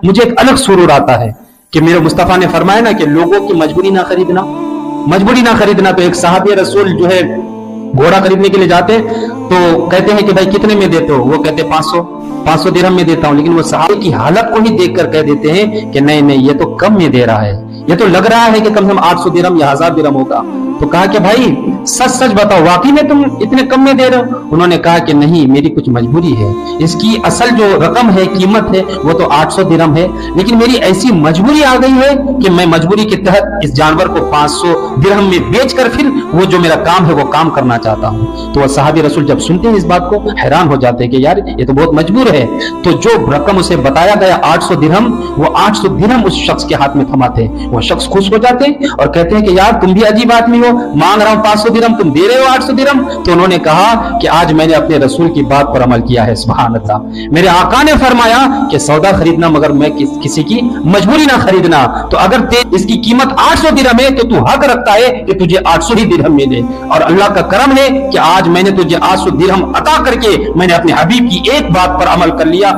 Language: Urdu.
مجھے ایک الگ سرور آتا ہے کہ میرے مصطفیٰ نے فرمایا نا کہ لوگوں کی مجبوری نہ خریدنا، مجبوری نہ خریدنا۔ تو ایک صحابی رسول جو ہے گھوڑا خریدنے کے لیے جاتے تو کہتے ہیں کہ بھائی کتنے میں دیتے ہو؟ وہ کہتے 500 درہم میں دیتا ہوں۔ لیکن وہ صحابی کی حالت کو ہی دیکھ کر کہہ دیتے ہیں کہ نہیں نہیں، یہ تو کم میں دے رہا ہے، یہ تو لگ رہا ہے کہ کم سے کم 800 درہم یا 1000 درہم ہوگا۔ تو کہا کہ بھائی سچ سچ بتاؤ، واقعی میں تم اتنے کم میں دے رہے ہو؟ انہوں نے کہا کہ نہیں، میری کچھ مجبوری ہے، اس کی اصل جو رقم ہے، قیمت ہے، وہ تو 800 درہم ہے، لیکن میری ایسی مجبوری آ گئی ہے کہ میں مجبوری کے تحت اس جانور کو 500 درہم میں بیچ کر پھر وہ جو میرا کام ہے وہ کام کرنا چاہتا ہوں۔ تو وہ صحابی رسول جب سنتے ہیں اس بات کو حیران ہو جاتے ہیں کہ یار یہ تو بہت مجبور ہے۔ تو جو رقم اسے بتایا گیا 800 درہم، وہ 800 درہم اس شخص کے ہاتھ میں تھماتے ہیں۔ وہ شخص خوش ہو جاتے ہیں اور کہتے ہیں کہ یار تم بھی عجیب آدمی ہو، مانگ رہا ہوں 500 درہم، تم دے رہے ہو 800 درہم۔ تو انہوں نے کہا کہ آج میں نے اپنے رسول کی بات پر عمل کیا ہے، سبحان اللہ۔ میرے آقا نے فرمایا کہ سودا خریدنا مگر میں کسی کی مجبوری نہ خریدنا۔ تو اگر اس کی قیمت 800 درہم ہے تو تو حق رکھتا ہے کہ تجھے 800 ہی درہم میں دے۔ اور اللہ کا کرم ہے کہ آج میں نے تجھے 800 درہم عطا کر کے میں نے اپنے حبیب کی ایک بات پر عمل کر لیا۔